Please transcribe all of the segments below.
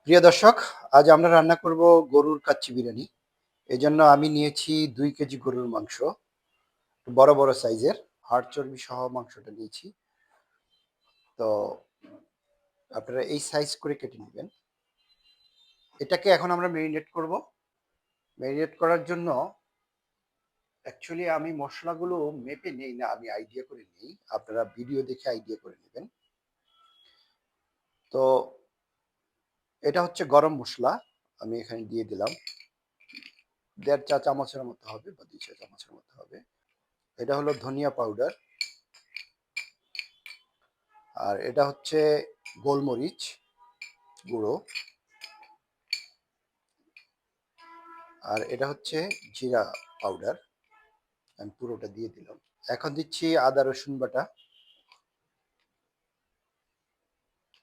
প্রিয় দর্শক, আজ আমরা রান্না করব গরুর কাচ্চি বিরিয়ানি। এজন্য আমি নিয়েছি ২ কেজি গরুর মাংস, বড় বড় সাইজের, হাড় চর্বি সহ মাংসটা নিয়েছি। তো আপনারা এই সাইজ করে কেটে নেবেন। এটাকে এখন আমরা মেরিনেট করব। মেরিনেট করার জন্য অ্যাকচুয়ালি আমি মশলাগুলো মেপে নেই না, আমি আইডিয়া করে নেই। আপনারা ভিডিও দেখে আইডিয়া করে নেবেন। তো এটা হচ্ছে গরম মসলা, আমি এখানে দিয়ে দিলাম। ১.৫ চা চামচের মতো হবে বা ২ চা চামচের মতো হবে। এটা হলো ধনিয়া পাউডার, আর এটা হচ্ছে গোলমরিচ গুঁড়ো, আর এটা হচ্ছে জিরা পাউডার। আমি পুরোটা দিয়ে দিলাম। এখন দিচ্ছি আদা রসুন বাটা।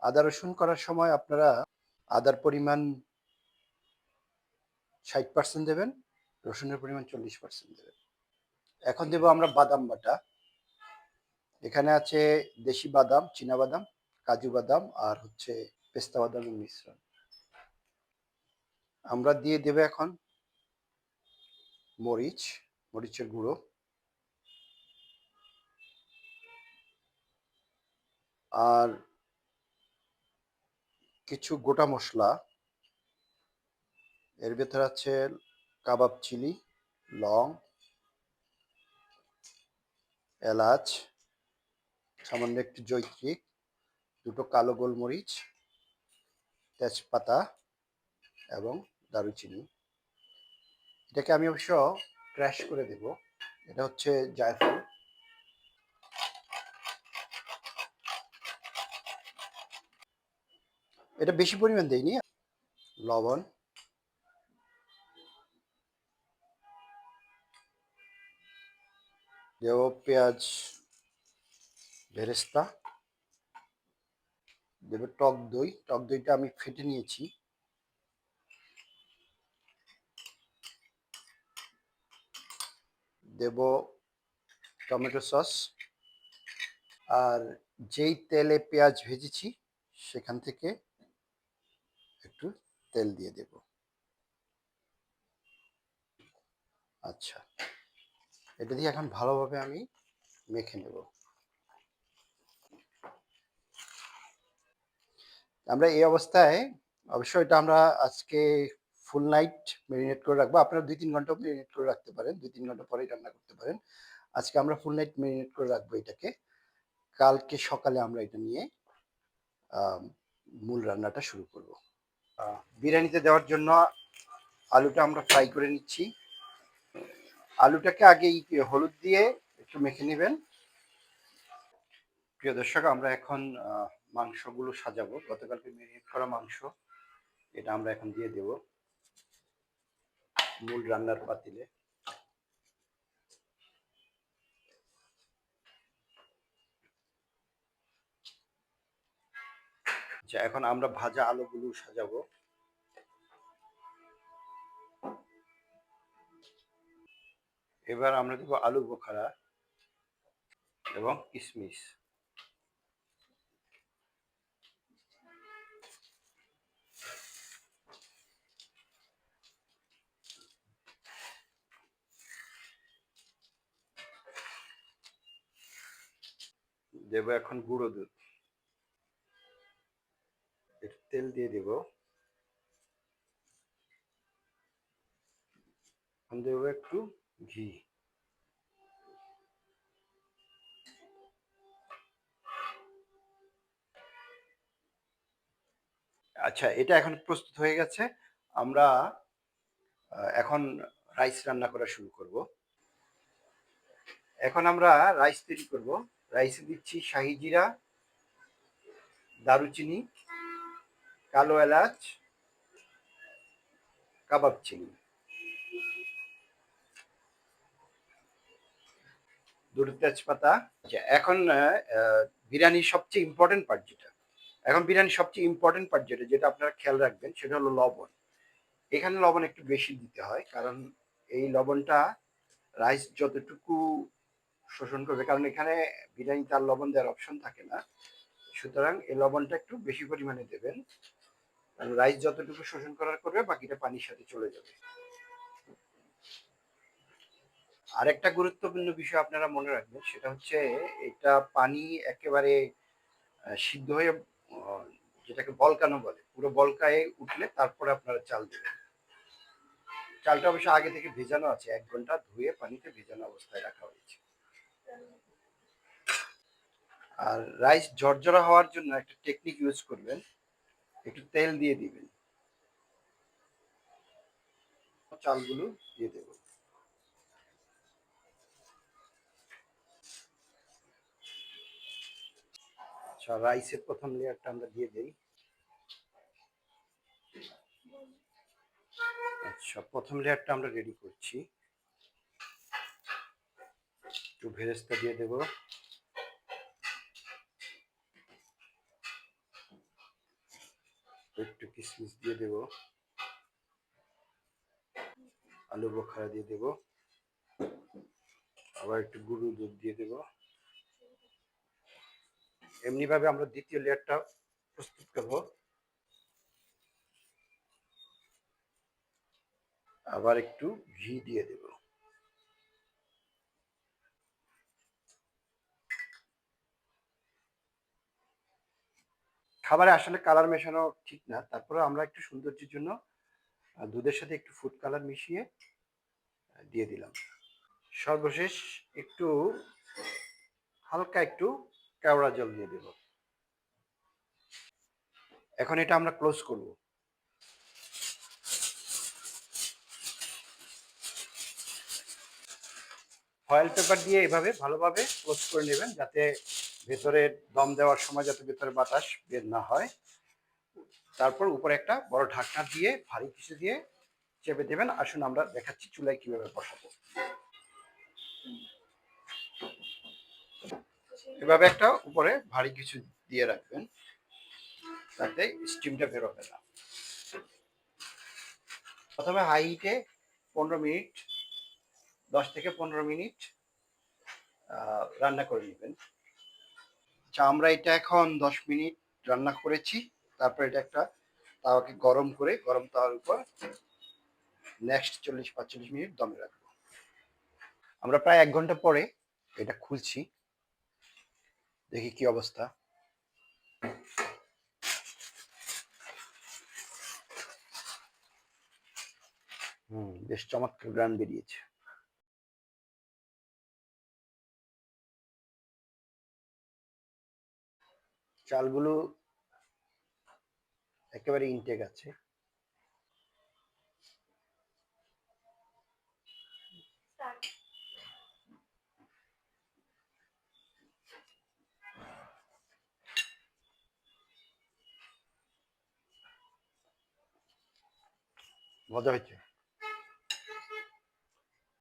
আদা রসুন করার সময় আপনারা আদার পরিমাণ ৬০% দেবেন, রসুনের পরিমাণ ৪০% দেবেন। এখন দেব আমরা বাদাম বাটা। এখানে আছে দেশি বাদাম, চীনা বাদাম, কাজু বাদাম আর হচ্ছে পেস্তা বাদামের মিশ্রণ। আমরা দিয়ে দেব এখন মরিচের গুঁড়ো, আর কিছু গোটা মশলা। এর ভেতরে আছে কাবাব চিলি, লং, এলাচ, সামান্য একটু জয়ত্রী, দুটো কালো গোলমরিচ, তেজপাতা এবং দারুচিনি। এটাকে আমি অবশ্য ক্র্যাশ করে দেব। এটা হচ্ছে জায়ফল। এটা বেশি পরিমাণ দেইনি। লবণ, দেব পেঁয়াজ বেরেস্তা, দেব টক দই। টক দইটা আমি ফেটে নিয়েছি। দেব টমেটো সস, আর যেই তেলে পেঁয়াজ ভেজেছি সেখান থেকে একটু তেল দিয়ে দেব। আচ্ছা, এটা দিয়ে এখন ভালোভাবে আমি মেখে নেব। আমরা এই অবস্থায় অবশ্যই এটা আমরা আজকে ফুল নাইট মেরিনেট করে রাখবো। আপনারা ২-৩ ঘন্টাও মেরিনেট করে রাখতে পারেন, ২-৩ ঘন্টা পরেই রান্না করতে পারেন। আজকে আমরা ফুল নাইট মেরিনেট করে রাখবো এটাকে। কালকে সকালে আমরা এটা নিয়ে মূল রান্নাটা শুরু করব। বিরিয়ানিতে দেওয়ার জন্য আলুটা আমরা ফ্রাই করে নিচ্ছি। আলুটাকে আগে হলুদ দিয়ে একটু মেখে নেবেন। প্রিয় দর্শক, আমরা এখন মাংসগুলো সাজাবো। গতকালকে মেরিনেট করা মাংস, এটা আমরা এখন দিয়ে দেব মূল রান্নার পাতিলে। আচ্ছা, এখন আমরা ভাজা আলুগুলো সাজাবো। এবার আমরা দেবো আলু বোখারা এবং কিশমিশ। দেবো এখন গুঁড়ো দুধ, একটু তেল দিয়ে দেবো। এখন দেবো একটু ঘি। আচ্ছা, এটা এখন প্রস্তুত হয়ে গেছে। আমরা এখন রাইস রান্না করা শুরু করব। এখন আমরা রাইস তৈরি করব। রাইসে দিচ্ছি শাহি জিরা, দারুচিনি, কালো এলাচ, কাবাব চিনি, দুটো তেজপাতা। আচ্ছা, এখন বিরিয়ানির সবচেয়ে ইম্পর্টেন্ট পার্ট যেটা, যেটা আপনারা খেয়াল রাখবেন সেটা হলো লবণ। এখানে লবণ একটু বেশি দিতে হয়, কারণ এই লবণটা রাইস যতটুকু শোষণ করবে, কারণ এখানে বিরিয়ানি তার লবণ দেওয়ার অপশন থাকে না। সুতরাং এই লবণটা একটু বেশি পরিমাণে দেবেন। রাইস যতটুকু শোষণ করার করবে বাকিটা পানির সাথে চলে যাবে। আরেকটা গুরুত্বপূর্ণ বিষয় আপনারা মনে রাখবেন, সেটা হচ্ছে এটা পানি একেবারে সিদ্ধ হয়ে যেটাকে বলকানো বলে, পুরো বলকায় উঠলে তারপরে আপনারা চাল দেবেন। চালটা অবশ্য আগে থেকে ভেজানো আছে, 1 ঘন্টা ধুয়ে পানিতে ভেজানো অবস্থায় রাখা হয়েছে। আর রাইস ঝরঝরা হওয়ার জন্য একটা টেকনিক ইউজ করবেন, একটু তেল দিয়ে দিবেন, চালগুলো দিয়ে দেব। আচ্ছা, রাইসের প্রথম লেয়ারটা আমরা দিয়ে দেই। আচ্ছা, প্রথম লেয়ারটা আমরা রেডি করছি। একটু ভেরেস্তা দিয়ে দেব, একটু কিশমিশ দিয়ে দেব, আলু বোখারা দিয়ে দেব, আবার একটু গুঁড়ো দুধ দিয়ে দেব। এমনি ভাবে আমরা দ্বিতীয় লেয়ারটা প্রস্তুত করব। আবার একটু ঘি দিয়ে দেব। খাবারে আসলে কালার মেশানো ঠিক না, তারপরে আমরা একটু সৌন্দর্যের জন্য দুধের সাথে একটু ফুড কালার মিশিয়ে দিয়ে দিলাম। সর্বশেষ একটু হালকা একটু কেওড়া জল দিয়ে দেব। এখন এটা আমরা ক্লোজ করব। ফয়েল পেপার দিয়ে এভাবে ভালোভাবে ক্লোজ করে নেবেন, যাতে ভেতরে দম দেওয়ার সময় যাতে ভেতরে বাতাস বের না হয়। তারপর উপরে একটা বড় ঢাকনা দিয়ে ভারী কিছু দিয়ে চেপে দেবেন। আসুন আমরা দেখাচ্ছি চুলায় কিভাবে বসাবো। এভাবে একটা উপরে ভারী কিছু দিয়ে রাখবেন, তাতে স্টিমটা বেরোবে না। প্রথমে হাই হিটে 15 মিনিট, 10 থেকে 15 মিনিট রান্না করে নেবেন। আচ্ছা, আমরা এটা এখন 10 মিনিট রান্না করেছি। তারপর এটা একটা তাওয়াকে গরম করে, গরম তাওয়ার উপর নেক্সট 40-45 মিনিট দমে রাখবো। আমরা প্রায় 1 ঘন্টা পরে এটা খুলছি, দেখি কি অবস্থা। বেশ চমৎকার গ্রান বেরিয়েছে। চালগুলো একেবারে ইনটেক আছে। মজা হয়েছে।